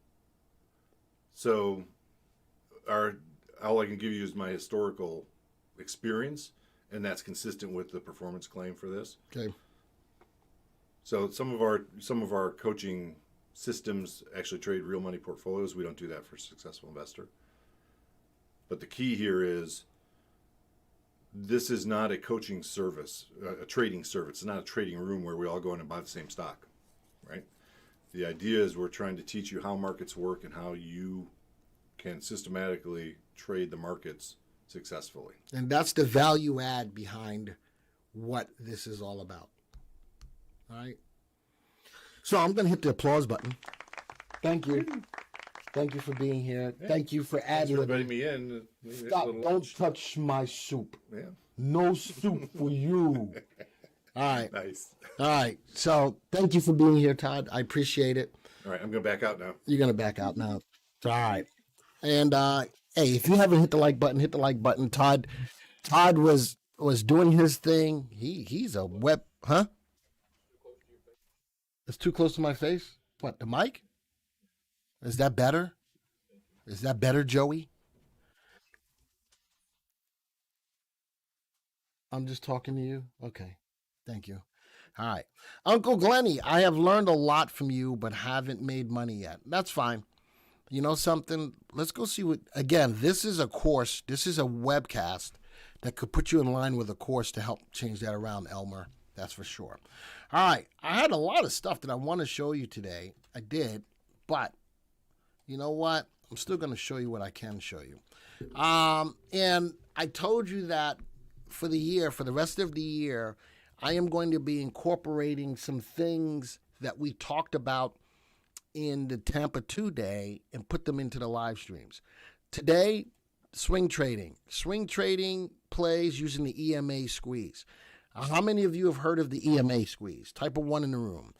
Speaker 3: so all I can give you is my historical experience, and that's consistent with the performance claim for this.
Speaker 1: Okay.
Speaker 3: So some of our coaching systems actually trade real money portfolios. We don't do that for Successful Investor. But the key here is, this is not a coaching service, a trading service. It's not a trading room where we all go in and buy the same stock, right? The idea is we're trying to teach you how markets work and how you can systematically trade the markets successfully.
Speaker 1: And that's the value add behind what this is all about. All right. So I'm going to hit the applause button. Thank you. Thank you for being here.
Speaker 3: Yeah.
Speaker 1: Thank you for
Speaker 3: Thanks
Speaker 1: adding.
Speaker 3: for inviting me in.
Speaker 1: Stop. Don't touch my soup.
Speaker 3: Yeah.
Speaker 1: No soup for you. All right.
Speaker 3: Nice.
Speaker 1: All right. So thank you for being here, Todd. I appreciate it.
Speaker 3: All right, I'm going to back out now.
Speaker 1: You're going to back out now. All right. And hey, if you haven't hit the like button, hit the like button. Todd was doing his thing. He's a web, huh? It's too close to my face. What, the mic? Is that better? Is that better, Joey? I'm just talking to you? Okay. Thank you. All right. Uncle Glenny, I have learned a lot from you, but haven't made money yet. That's fine. You know something? Let's go see what, again, this is a course. This is a webcast that could put you in line with a course to help change that around, Elmer. That's for sure. All right. I had a lot of stuff that I want to show you today. I did, but you know what? I'm still going to show you what I can show you. And I told you that for the rest of the year, I am going to be incorporating some things that we talked about in the Tampa 2 day and put them into the live streams. Today, swing trading. Swing trading plays using the EMA squeeze. How many of you have heard of the EMA squeeze? Type of 1 in the room.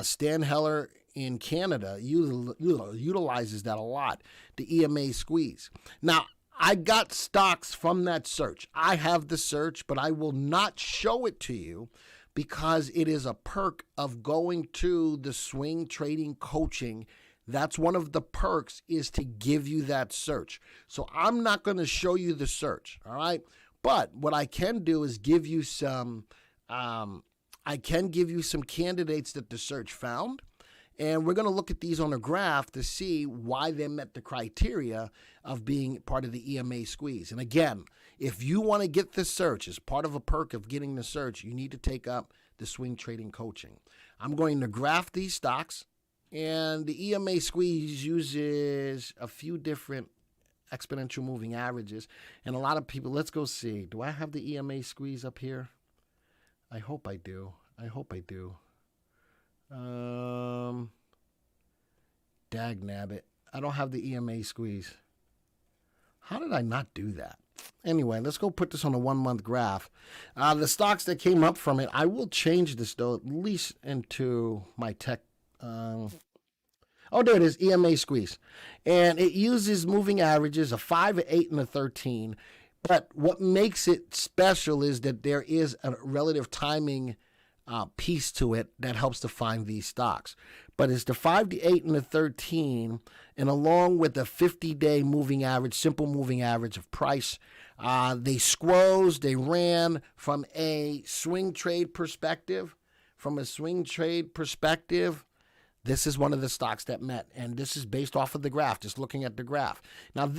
Speaker 1: Stan Heller in Canada utilizes that a lot, the EMA squeeze. Now, I got stocks from that search. I have the search, but I will not show it to you because it is a perk of going to the swing trading coaching. That's one of the perks, is to give you that search. So I'm not going to show you the search, all right? But what I can do is give you some, candidates that the search found. And we're going to look at these on a graph to see why they met the criteria of being part of the EMA squeeze. And again, if you want to get the search as part of a perk of getting the search, you need to take up the swing trading coaching. I'm going to graph these stocks, and the EMA squeeze uses a few different exponential moving averages. And a lot of people, let's go see. Do I have the EMA squeeze up here? I hope I do. Dag nabbit. I don't have the EMA squeeze. How did I not do that? Anyway, let's go put this on a 1 month graph. The stocks that came up from it, I will change this though, at least into my tech. Oh, there it is, EMA squeeze. And it uses moving averages, a 5, an 8, and a 13. But what makes it special is that there is a relative timing piece to it that helps to find these stocks. But it's the 5, the 8, and the 13, and along with the 50-day moving average, simple moving average of price, they squoze, they ran from a swing trade perspective. From a swing trade perspective, this is one of the stocks that met, and this is based off of the graph, just looking at the graph. Now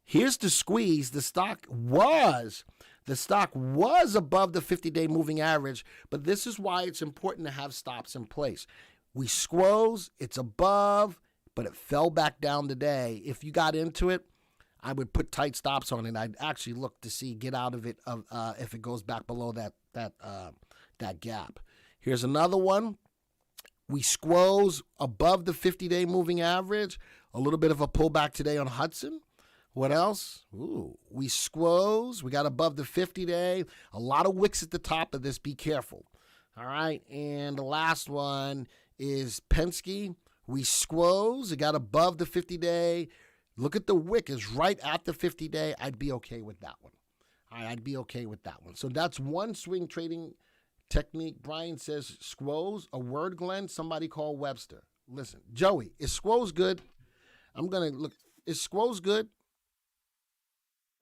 Speaker 1: here's the squeeze. The stock was above the 50-day moving average, but this is why it's important to have stops in place. We squoze, it's above, but it fell back down today. If you got into it, I would put tight stops on it. I'd actually look to see, get out of it if it goes back below that gap. Here's another one. We squoze above the 50-day moving average. A little bit of a pullback today on Hudson. What else? Ooh, we squoze. We got above the 50-day. A lot of wicks at the top of this. Be careful. All right. And the last one is Penske. We squoze. It got above the 50-day. Look at the wick. It's right at the 50-day. I'd be okay with that one. All right, I'd be okay with that one. So that's one swing trading technique. Brian says squoze, a word, Glenn. Somebody call Webster. Listen, Joey, is squoze good? I'm going to look. Is squoze good?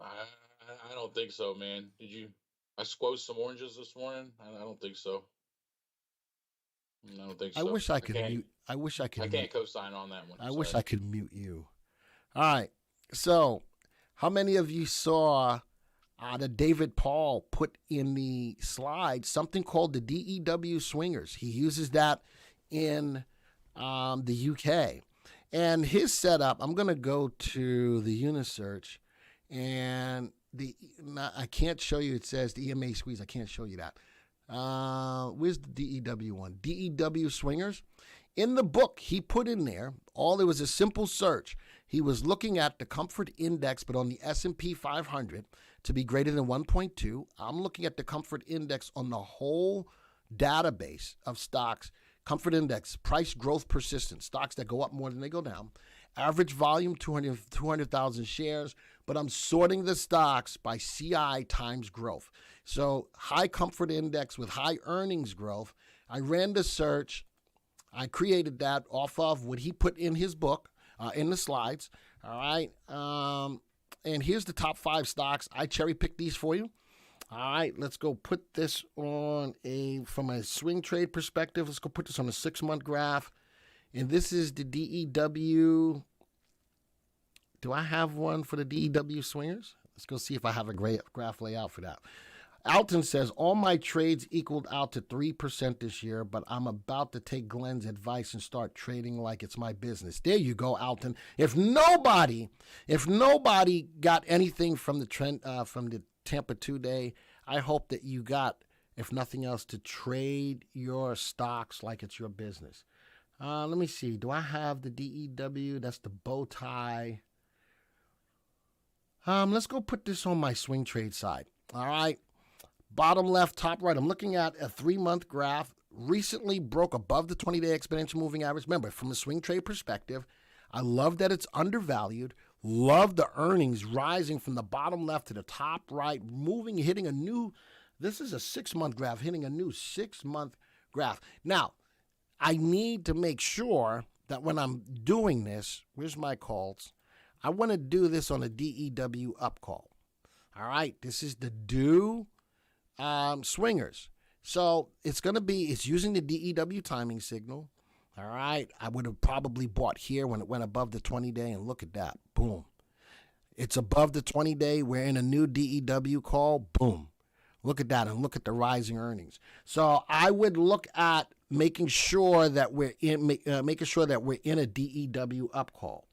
Speaker 2: I don't think so, man. I squozed some oranges this morning. I don't think so. I don't think so.
Speaker 1: I wish I could mute. I wish I could.
Speaker 2: I can't co-sign on that one.
Speaker 1: I wish I could mute you. All right. So, how many of you saw that David Paul put in the slide something called the DEW swingers? He uses that in the UK. And his setup, I'm going to go to the Unisearch, and I can't show you. It says the EMA squeeze. I can't show you that. Where's the DEW one? DEW swingers. In the book, he put in there, it was a simple search. He was looking at the comfort index, but on the S&P 500 to be greater than 1.2. I'm looking at the comfort index on the whole database of stocks. Comfort index, price growth persistence, stocks that go up more than they go down. Average volume, 200,000 shares, but I'm sorting the stocks by CI times growth. So high comfort index with high earnings growth. I ran the search. I created that off of what he put in his book, in the slides. All right. And here's the top 5 stocks. I cherry picked these for you. All right, let's go put this on from a swing trade perspective. Let's go put this on a 6-month graph. And this is the DEW. Do I have one for the DEW swingers? Let's go see if I have a great graph layout for that. Alton says, all my trades equaled out to 3% this year, but I'm about to take Glenn's advice and start trading like it's my business. There you go, Alton. If nobody got anything from the trend, from the Tampa 2-day, I hope that you got, if nothing else, to trade your stocks like it's your business. Let me see. Do I have the DEW? That's the bow tie. Let's go put this on my swing trade side. All right. Bottom left, top right. I'm looking at a 3-month graph. Recently broke above the 20-day exponential moving average. Remember, from a swing trade perspective, I love that it's undervalued. Love the earnings rising from the bottom left to the top right, hitting a new, this is a 6-month graph, hitting a new 6-month graph. Now, I need to make sure that when I'm doing this, where's my calls? I want to do this on a DEW up call. All right, this is the DEW swingers. So it's using the DEW timing signal. All right, I would have probably bought here when it went above the 20-day, and look at that. Boom. It's above the 20-day. We're in a new DEW call. Boom. Look at that, and look at the rising earnings. So I would look at making sure that we're in a DEW up call.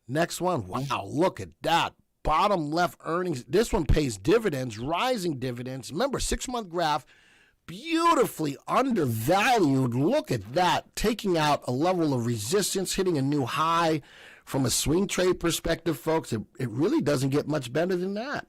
Speaker 1: Next one. Wow, look at that. Bottom left earnings. This one pays dividends, rising dividends. Remember, 6-month graph. Beautifully undervalued. Look at that. Taking out a level of resistance, hitting a new high. From a swing trade perspective, folks, it really doesn't get much better than that.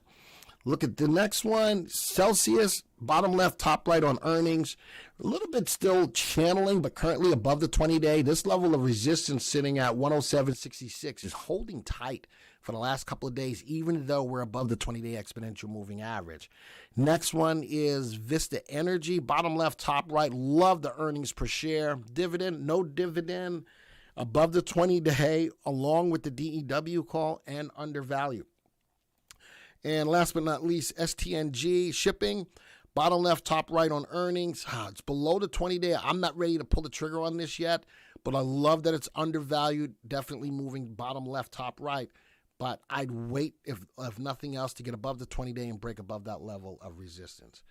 Speaker 1: Look at the next one. Celsius, bottom left, top right on earnings. A little bit still channeling, but currently above the 20-day. This level of resistance sitting at 107.66 is holding tight for the last couple of days, even though we're above the 20-day exponential moving average. Next one is Vista Energy, bottom left, top right. Love the earnings per share. Dividend, no dividend, above the 20-day, along with the DEW call, and undervalued. And last but not least, STNG Shipping, bottom left, top right on earnings. It's below the 20-day. I'm not ready to pull the trigger on this yet, but I love that it's undervalued, definitely moving bottom left, top right. But I'd wait, if nothing else, to get above the 20-day and break above that level of resistance.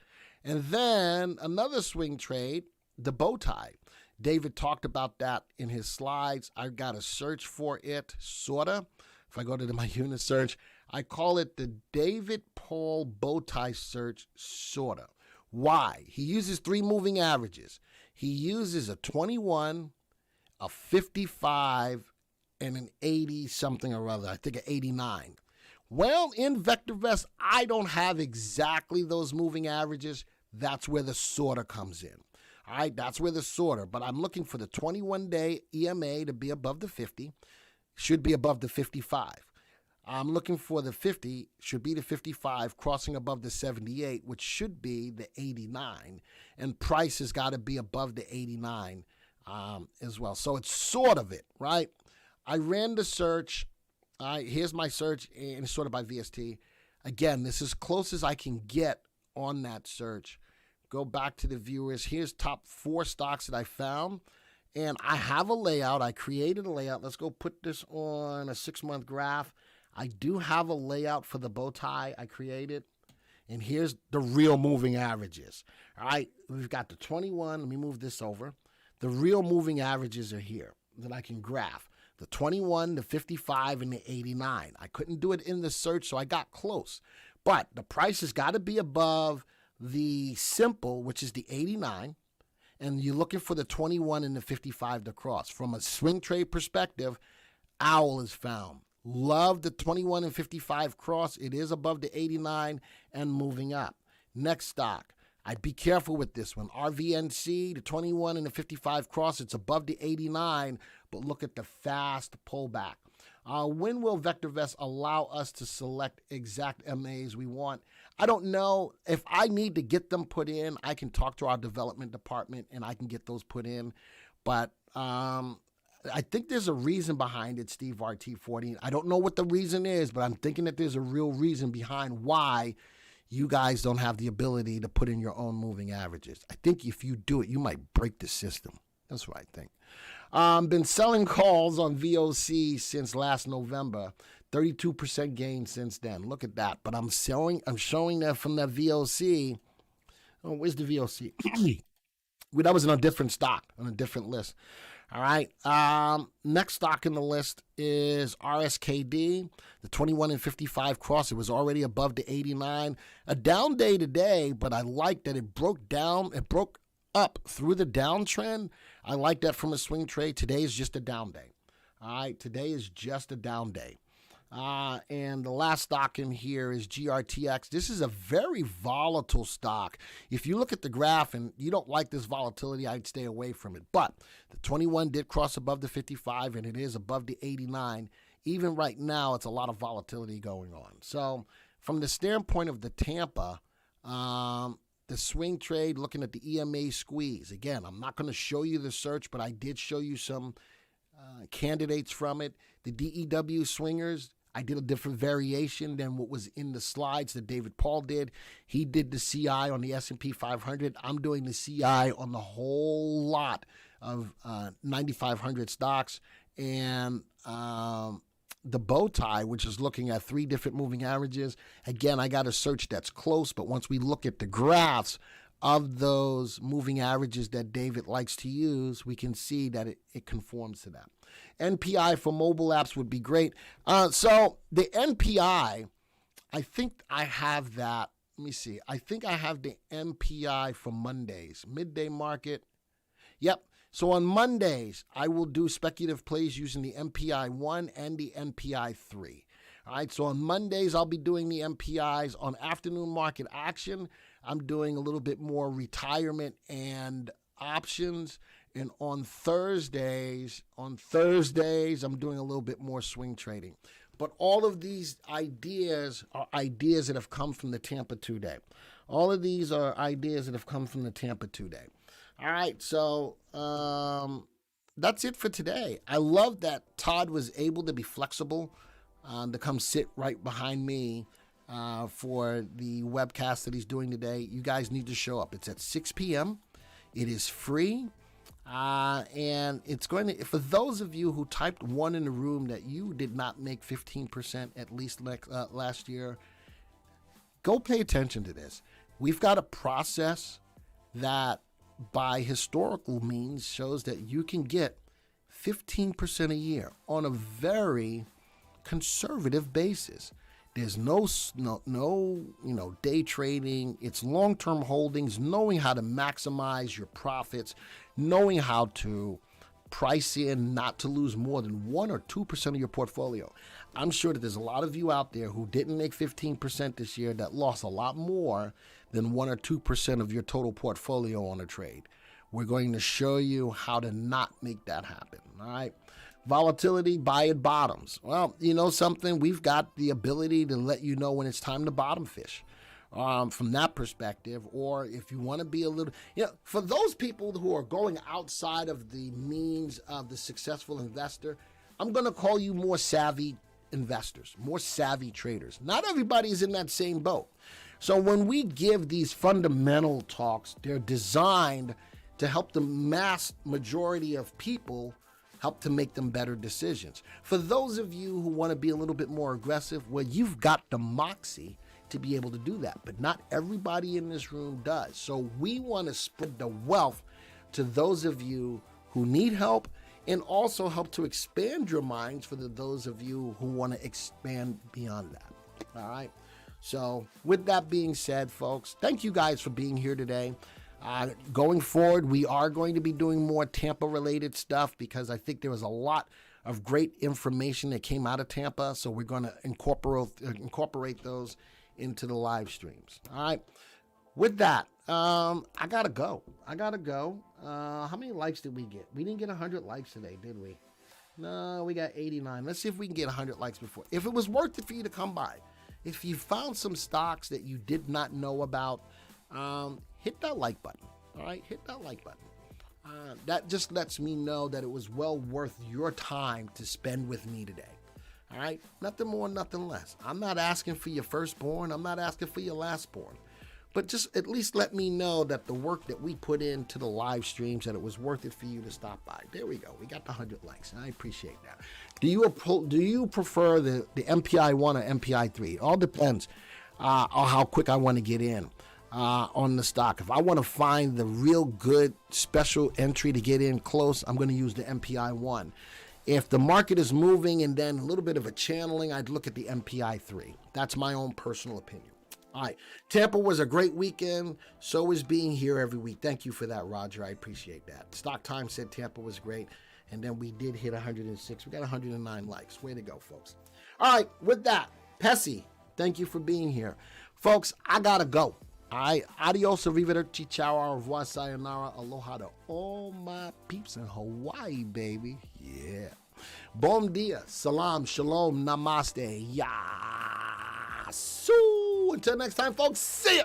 Speaker 1: And then another swing trade, the bow tie. David talked about that in his slides. I've got to search for it, sort of. If I go to my unit search, I call it the David Paul bow tie search, sort of. Why? He uses 3 moving averages. He uses a 21, a 55, and an 80 something or other. I think an 89. Well, in VectorVest, I don't have exactly those moving averages. That's where the sorter comes in. All right, that's where the sorter. But I'm looking for the 21-day EMA to be above the 50. Should be above the 55. I'm looking for the 50, should be the 55, crossing above the 78, which should be the 89. And price has got to be above the 89 as well. So it's sort of it, right? I ran the search. Here's my search, and it's sorted by VST. Again, this is as close as I can get on that search. Go back to the viewers. Here's top 4 stocks that I found. And I have a layout. I created a layout. Let's go put this on a 6-month graph. I do have a layout for the bow tie I created. And here's the real moving averages. All right, we've got the 21. Let me move this over. The real moving averages are here that I can graph. The 21, the 55, and the 89. I couldn't do it in the search, so I got close. But the price has got to be above the simple, which is the 89. And you're looking for the 21 and the 55 to cross. From a swing trade perspective, OWL is found. Love the 21 and 55 cross. It is above the 89 and moving up. Next stock. I'd be careful with this one. RVNC, the 21 and the 55 cross. It's above the 89, but look at the fast pullback. When will VectorVest allow us to select exact MAs we want? I don't know. If I need to get them put in, I can talk to our development department and I can get those put in. But I think there's a reason behind it, Steve RT40. I don't know what the reason is, but I'm thinking that there's a real reason behind why you guys don't have the ability to put in your own moving averages. I think if you do it, you might break the system. That's what I think. Been selling calls on VOC since last November. 32% gain since then. Look at that. But I'm showing that from that VOC. Oh, where's the VOC? Well, that was on a different stock, on a different list. All right. Next stock in the list is RSKD, the 21 and 55 cross. It was already above the 89. A down day today, but I like that it broke down. It broke up through the downtrend. I like that from a swing trade. Today is just a down day. All right. Today is just a down day. And the last stock in here is GRTX. This is a very volatile stock. If you look at the graph and you don't like this volatility, I'd stay away from it. But the 21 did cross above the 55, and it is above the 89. Even right now, it's a lot of volatility going on. So from the standpoint of the Tampa, the swing trade, looking at the EMA squeeze. Again, I'm not going to show you the search, but I did show you some candidates from it. The DEW swingers, I did a different variation than what was in the slides that David Paul did. He did the CI on the S&P 500. I'm doing the CI on the whole lot of 9,500 stocks. And the bow tie, which is looking at 3 different moving averages. Again, I got a search that's close, but once we look at the graphs of those moving averages that David likes to use, we can see that it conforms to that. NPI for mobile apps would be great. So the NPI, I think I have that. Let me see. I think I have the NPI for Mondays. Midday market. Yep. So on Mondays, I will do speculative plays using the NPI 1 and the NPI 3. All right, so on Mondays, I'll be doing the NPIs. On afternoon market action, I'm doing a little bit more retirement and options. And on Thursdays, I'm doing a little bit more swing trading. But all of these ideas are ideas that have come from the Tampa 2-day. All of these are ideas that have come from the Tampa 2-day. All right, so that's it for today. I love that Todd was able to be flexible, to come sit right behind me for the webcast that he's doing today. You guys need to show up. It's at 6 p.m. It is free. And it's going to, for those of you who typed 1 in the room that you did not make 15% at least last year, go pay attention to this. We've got a process that by historical means shows that you can get 15% a year on a very conservative basis. There's no day trading. It's long-term holdings, knowing how to maximize your profits, knowing how to price in not to lose more than 1 or 2% of your portfolio. I'm sure that there's a lot of you out there who didn't make 15% this year that lost a lot more than 1 or 2% of your total portfolio on a trade. We're going to show you how to not make that happen, all right? Volatility, buy at bottoms. Well, you know something? We've got the ability to let you know when it's time to bottom fish from that perspective. Or if you want to be a little, for those people who are going outside of the means of the successful investor, I'm going to call you more savvy investors, more savvy traders. Not everybody is in that same boat. So when we give these fundamental talks, they're designed to help the mass majority of people, help to make them better decisions. For those of you who want to be a little bit more aggressive, well, you've got the moxie to be able to do that, but not everybody in this room does. So we want to spread the wealth to those of you who need help, and also help to expand your minds for those of you who want to expand beyond that. All right. So with that being said, folks, thank you guys for being here today. Going forward, we are going to be doing more Tampa-related stuff because I think there was a lot of great information that came out of Tampa. So we're going to incorporate those into the live streams. All right. With that, I got to go. How many likes did we get? We didn't get 100 likes today, did we? No, we got 89. Let's see if we can get 100 likes before. If it was worth it for you to come by, if you found some stocks that you did not know about, hit that like button. All right, hit that like button. That just lets me know that it was well worth your time to spend with me today. All right, nothing more, nothing less. I'm not asking for your firstborn. I'm not asking for your lastborn. But just at least let me know that the work that we put into the live streams, that it was worth it for you to stop by. There we go. We got the 100 likes. I appreciate that. Do you prefer the MPI 1 or MPI 3? It all depends on how quick I want to get in on the stock. If I want to find the real good special entry to get in close, I'm going to use the MPI 1. If the market is moving and then a little bit of a channeling, I'd look at the MPI 3. That's my own personal opinion. All right. Tampa was a great weekend. So is being here every week. Thank you for that, Roger. I appreciate that. Stock Time said Tampa was great. And then we did hit 106. We got 109 likes. Way to go, folks. All right. With that, Pessy, thank you for being here. Folks, I got to go. All right. Adios, arrivederci, ciao, au revoir, sayonara, aloha to all my peeps in Hawaii, baby. Yeah. Bom dia, salam, shalom, namaste, yasu. Until next time, folks, see ya.